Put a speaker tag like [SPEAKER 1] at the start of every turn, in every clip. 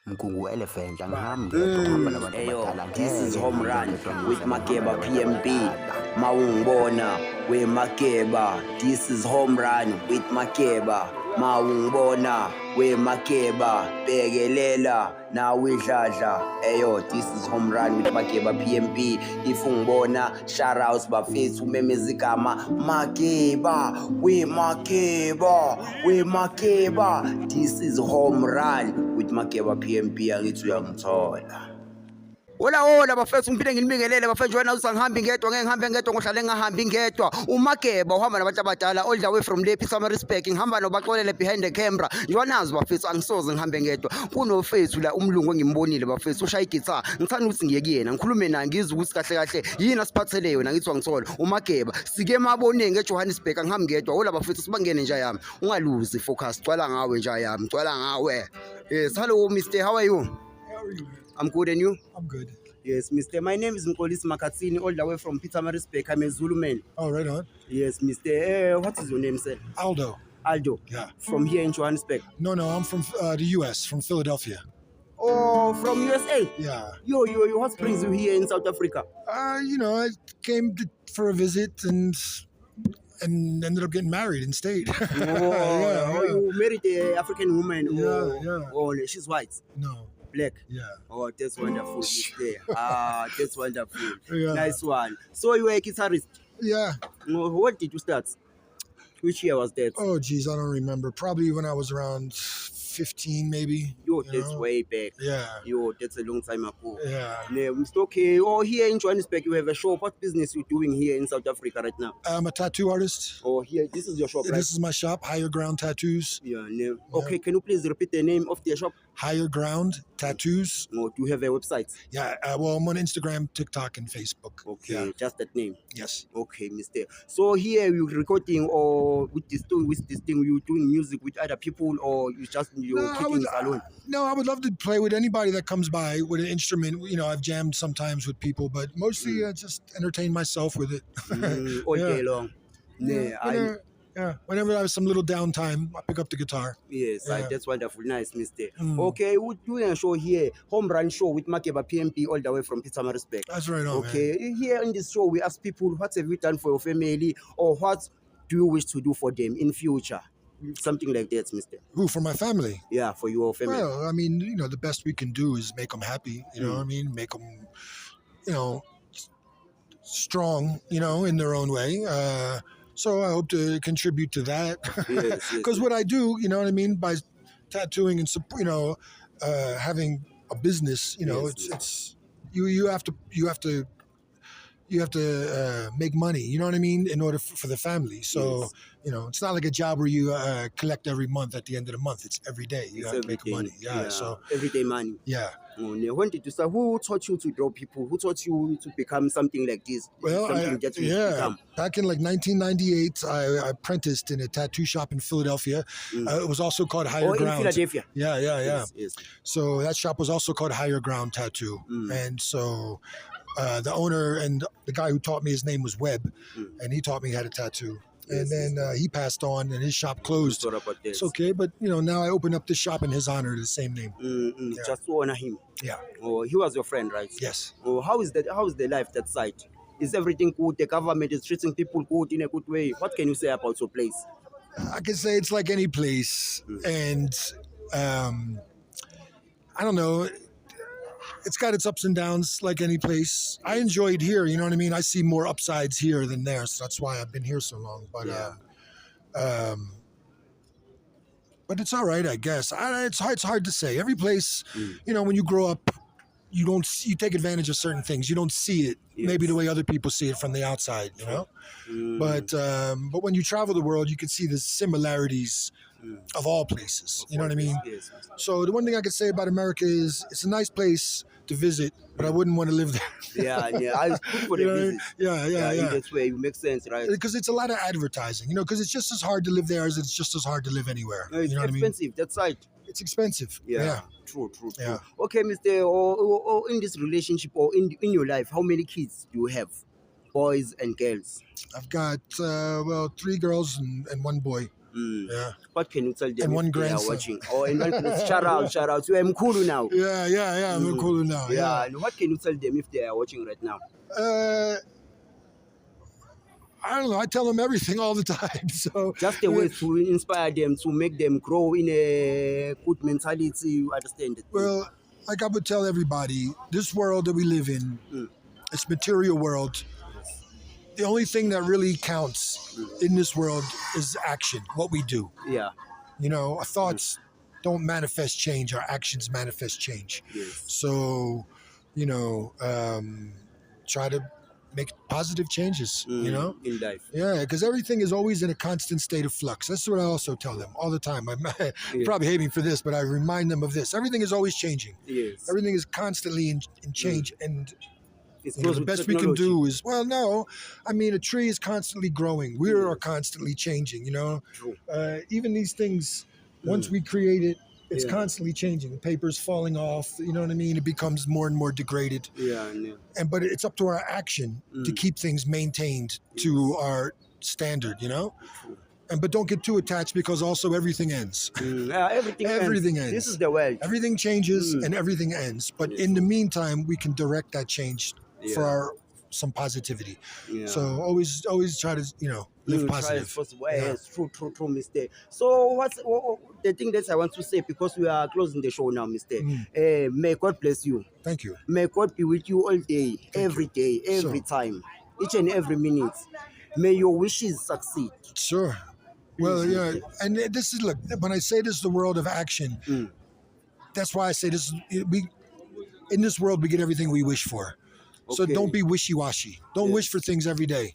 [SPEAKER 1] Mkungu elephant angihambi ngedwa ngihamba nabantu abadala
[SPEAKER 2] This is Homerun with Mageba PMB. Mawungibona we Mageba. This is Homerun with Mageba. Mawungibona we Mageba. Bekelela na widladla. This is Homerun with Mageba PMB. If ungibona shout outs bafethu memezigama Mageba we Mageba we Mageba. This is Homerun with Mageba PMB. Angithi uyangithola.
[SPEAKER 1] Hola bafethu ngiphinde ngilibingelele bafethu wena usangihambi ngedwa ngeke ngihambe ngedwa ngohlale ngingahambi ngedwa uMageba uhamba nabantu abadala all the way from le Tafari ngihamba nobaxolele behind the camera njwanazi bafethu angisoze ngihambe ngedwa kunofethu la umlungu engimbonile bafethu ushaya igitha ngithanda ukuthi ngiye kuyena ngikhulume naye ngizwe ukuthi kahle kahle yini asiphathele yona ngithi wangithola uMageba sike emaboneni eJohannesburg angihambi ngedwa hola bafethu sibangene nje yami ungaluzi focus gcwala ngawe nje yami gcwala ngawe. Yes, hello Mr. How are you?
[SPEAKER 3] How are you?
[SPEAKER 1] I'm good, and you?
[SPEAKER 3] I'm good.
[SPEAKER 1] Yes, Mr. My name is Mkolisi Makatsini, all the way from Pietermaritzburg. I'm a Zulu man.
[SPEAKER 3] Oh, right on.
[SPEAKER 1] Yes, Mr. What is your name, sir?
[SPEAKER 3] Aldo.
[SPEAKER 1] Aldo.
[SPEAKER 3] Yeah.
[SPEAKER 1] From here in Johannesburg.
[SPEAKER 3] No, I'm from the U.S., from Philadelphia.
[SPEAKER 1] Oh, from USA?
[SPEAKER 3] Yeah.
[SPEAKER 1] Yo, what brings you here in South Africa?
[SPEAKER 3] I came for a visit and ended up getting married and stayed.
[SPEAKER 1] Yeah. You married an African woman?
[SPEAKER 3] Yeah.
[SPEAKER 1] Oh, she's white?
[SPEAKER 3] No.
[SPEAKER 1] Black?
[SPEAKER 3] Yeah.
[SPEAKER 1] Oh, that's wonderful, Mr. That's wonderful.
[SPEAKER 3] Yeah.
[SPEAKER 1] Nice one. So you were a guitarist?
[SPEAKER 3] Yeah.
[SPEAKER 1] What did you start? Which year was that?
[SPEAKER 3] Oh, geez, I don't remember. Probably when I was around 15, maybe.
[SPEAKER 1] That's way back.
[SPEAKER 3] Yeah.
[SPEAKER 1] That's a long time ago.
[SPEAKER 3] Yeah.
[SPEAKER 1] Mr. Okay. Oh, here in Johannesburg, you have a shop. What business you doing here in South Africa right now?
[SPEAKER 3] I'm a tattoo artist.
[SPEAKER 1] Oh, here, this is your shop, right?
[SPEAKER 3] This is my shop, Higher Ground Tattoos.
[SPEAKER 1] Yeah. Okay, can you please repeat the name of the shop?
[SPEAKER 3] Higher Ground Tattoos.
[SPEAKER 1] Oh, do you have a website?
[SPEAKER 3] Yeah, well, I'm on Instagram, TikTok, and Facebook.
[SPEAKER 1] Okay,
[SPEAKER 3] yeah.
[SPEAKER 1] Just that name.
[SPEAKER 3] Yes.
[SPEAKER 1] Okay, Mr. So here you're recording, or with this thing, you doing music with other people, or you just kicking alone?
[SPEAKER 3] No, I would love to play with anybody that comes by with an instrument. I've jammed sometimes with people, but mostly I just entertain myself with it.
[SPEAKER 1] All day long.
[SPEAKER 3] Yeah, whenever I have some little downtime, I pick up the guitar.
[SPEAKER 1] Yes,
[SPEAKER 3] Yeah.
[SPEAKER 1] that's wonderful. Nice, Mr. Okay, we're doing a show here, Homerun show with Mageba PMP all the way from Pietermaritzburg.
[SPEAKER 3] That's right on,
[SPEAKER 1] Okay,
[SPEAKER 3] man.
[SPEAKER 1] here in this show, we ask people, what have you done for your family, or what do you wish to do for them in future? Something like that, Mr.
[SPEAKER 3] Who, for my family?
[SPEAKER 1] Yeah, for your family.
[SPEAKER 3] Well, I mean, the best we can do is make them happy, you know what I mean? Make them, strong, in their own way. So I hope to contribute to that.
[SPEAKER 1] Yes.
[SPEAKER 3] Because what I do, by tattooing and, having a business, it's you have to make money, you know what I mean, in order for the family. So, it's not like a job where you collect every month at the end of the month. It's every day. You have to make money. Yeah. So
[SPEAKER 1] everyday money.
[SPEAKER 3] Yeah.
[SPEAKER 1] When did you start? Who taught you to draw people? Who taught you to become something like this?
[SPEAKER 3] Well, back in like 1998, I apprenticed in a tattoo shop in Philadelphia. It was also called Higher Ground.
[SPEAKER 1] In Philadelphia.
[SPEAKER 3] Yeah.
[SPEAKER 1] Yes.
[SPEAKER 3] So that shop was also called Higher Ground Tattoo. And so the owner and the guy who taught me, his name was Webb, and he taught me how to tattoo. And then he passed on, and his shop closed. It's okay, but now I open up this shop in his honor, the same name.
[SPEAKER 1] Just to honor him.
[SPEAKER 3] Yeah.
[SPEAKER 1] Oh, he was your friend, right?
[SPEAKER 3] Yes.
[SPEAKER 1] Oh, how is the life that side? Is everything good? The government is treating people good in a good way. What can you say about your place?
[SPEAKER 3] I can say it's like any place, and I don't know. It's got its ups and downs like any place. I enjoy it here, you know what I mean? I see more upsides here than there, so that's why I've been here so long. But but it's all right, I guess. It's hard to say. Every place, when you grow up, you take advantage of certain things. You don't see it maybe the way other people see it from the outside, But when you travel the world, you can see the similarities of all places. You know what I mean?
[SPEAKER 1] Yes.
[SPEAKER 3] So the one thing I can say about America is it's a nice place to visit, but I wouldn't want to live there.
[SPEAKER 1] Yeah. I was good for the visit.
[SPEAKER 3] Yeah.
[SPEAKER 1] In that way, it makes sense, right?
[SPEAKER 3] Because it's a lot of advertising, because it's just as hard to live there as it's just as hard to live anywhere.
[SPEAKER 1] No, it's expensive. That's right.
[SPEAKER 3] It's expensive. Yeah.
[SPEAKER 1] True.
[SPEAKER 3] Yeah.
[SPEAKER 1] Okay, Mr. Or in this relationship or in your life, how many kids do you have? Boys and girls?
[SPEAKER 3] I've got 3 girls and 1 boy. Yeah.
[SPEAKER 2] What can you tell them
[SPEAKER 3] And one
[SPEAKER 2] if they are
[SPEAKER 3] grandson.
[SPEAKER 2] watching? Oh, and one shout out. You are Mkulu now.
[SPEAKER 3] Yeah. I'm cool now.
[SPEAKER 2] Yeah. And what can you tell them if they are watching right now?
[SPEAKER 3] I don't know. I tell them everything all the time. So
[SPEAKER 2] Just a way to inspire them, to make them grow in a good mentality. You understand it?
[SPEAKER 3] Well, like I would tell everybody, this world that we live in, it's material world. The only thing that really counts in this world is action, what we do.
[SPEAKER 2] Yeah.
[SPEAKER 3] You know, our thoughts don't manifest change, our actions manifest change.
[SPEAKER 2] Yes.
[SPEAKER 3] So, you know, try to make positive changes, you know?
[SPEAKER 2] In life.
[SPEAKER 3] Yeah, because everything is always in a constant state of flux. That's what I also tell them all the time. You probably hate me for this, but I remind them of this. Everything is always changing.
[SPEAKER 2] Yes.
[SPEAKER 3] Everything is constantly in change. And
[SPEAKER 2] It's
[SPEAKER 3] you know, the best we can do is, well, no, I mean, a tree is constantly growing. We are constantly changing, you know?
[SPEAKER 2] True.
[SPEAKER 3] Even these things, once we create it, it's
[SPEAKER 2] Yeah.
[SPEAKER 3] constantly changing. The paper's falling off, you know what I mean? It becomes more and more degraded.
[SPEAKER 2] Yeah.
[SPEAKER 3] But it's up to our action to keep things maintained to our standard, you know? But don't get too attached because also everything ends.
[SPEAKER 2] Everything ends. This is the world.
[SPEAKER 3] Everything changes and everything ends. But in the meantime, we can direct that change for some positivity.
[SPEAKER 2] Yeah.
[SPEAKER 3] So always try to, you know, live
[SPEAKER 2] Try
[SPEAKER 3] positive.
[SPEAKER 2] as possible.
[SPEAKER 3] Yeah.
[SPEAKER 2] Yes, true, Mister. So what's the thing that I want to say, because we are closing the show now, Mister? May God bless you.
[SPEAKER 3] Thank you.
[SPEAKER 2] May God be with you all day, every time, each and every minute. May your wishes succeed.
[SPEAKER 3] Sure. Well, yeah, and this is, look, when I say this is the world of action, that's why I say this. In this world, we get everything we wish for. So don't be wishy-washy. Don't wish for things every day.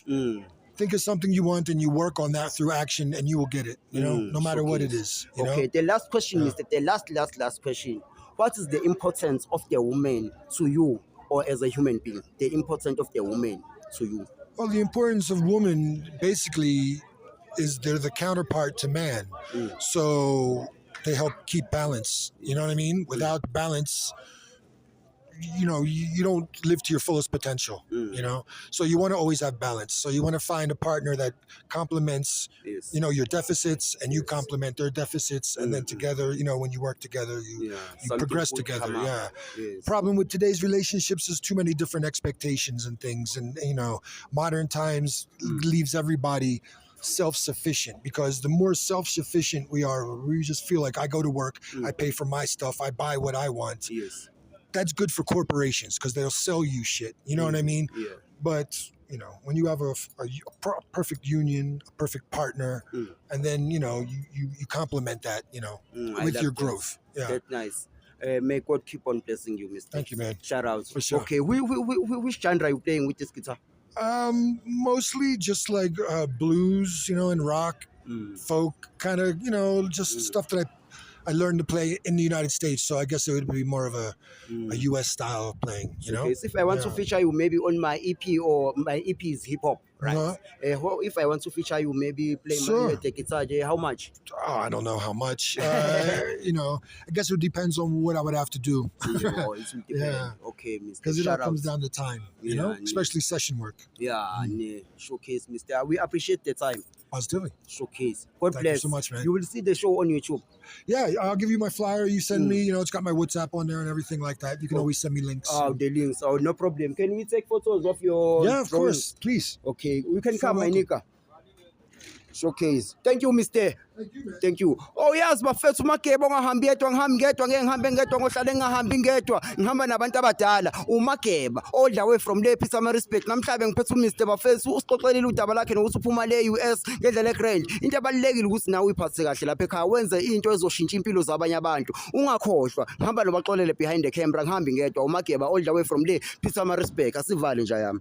[SPEAKER 3] Think of something you want and you work on that through action and you will get it, you know, no matter what it is. You know?
[SPEAKER 2] The last question is the last question. What is the importance of the woman to you, or as a human being? The importance of the woman to you?
[SPEAKER 3] Well, the importance of women basically is they're the counterpart to man. So they help keep balance. You know what I mean? Without balance, you know, you don't live to your fullest potential, you know? So you want to always have balance. So you want to find a partner that complements, you know, your deficits and you complement their deficits. And then together, you know, when you work together, you progress together. Yeah. Problem with today's relationships is too many different expectations and things. And, you know, modern times leaves everybody self-sufficient, because the more self-sufficient we are, we just feel like I go to work, I pay for my stuff, I buy what I want. That's good for corporations because they'll sell you shit. You know what I mean? Yeah. But, you know, when you have a perfect union, a perfect partner, and then, you know, you complement that, you know, with your growth. Yeah.
[SPEAKER 2] That's nice. May God keep on blessing you, Mister.
[SPEAKER 3] Thank you, man.
[SPEAKER 2] Shout out.
[SPEAKER 3] For sure.
[SPEAKER 2] Okay, which genre are you playing with this guitar?
[SPEAKER 3] Mostly just like blues, you know, and rock, folk, kind of, you know, just stuff that I learned to play in the United States, so I guess it would be more of a U.S. style of playing, you know?
[SPEAKER 2] Okay, so if I want to feature you maybe on my EP, or my EP is hip-hop, right? If I want to feature you, maybe play the guitar, how much?
[SPEAKER 3] Oh, I don't know how much. You know, I guess it depends on what I would have to do.
[SPEAKER 2] Okay, Mr.
[SPEAKER 3] Because it all comes down to time, you know? Especially session work.
[SPEAKER 2] Showcase, Mister. We appreciate the time.
[SPEAKER 3] Positively.
[SPEAKER 2] Showcase. God
[SPEAKER 3] Thank
[SPEAKER 2] bless.
[SPEAKER 3] you so much, man.
[SPEAKER 2] You will see the show on YouTube.
[SPEAKER 3] Yeah, I'll give you my flyer. You send me, you know, it's got my WhatsApp on there and everything like that. You can always send me links.
[SPEAKER 2] Oh, the links. Oh, no problem. Can we take photos of your
[SPEAKER 3] of course. Please.
[SPEAKER 2] Okay, we can come, my nigga. Showcase. Thank you, Mister.
[SPEAKER 3] Thank you, man.
[SPEAKER 2] Thank you. Oh yes, bafethu Mageba ngahambi yedwa ngihambe ngedwa ngohlale ngahambi ngedwa ngihamba nabantu abadala uMageba all the way from le EP9 respect namhlabe ngiphethe uMr bafethu usixoxelile udaba lakhe nokuthi uphuma le US ngendlela egrand into ebalekile ukuthi nawe uyiphathe kahle lapha ekhaya wenze into ezoshintsha impilo zabanye abantu ungakhohlwa ngihamba nobaxolele behind the camera ngihambi ngedwa uMageba all the way from le EP9 respect asivale nje yami.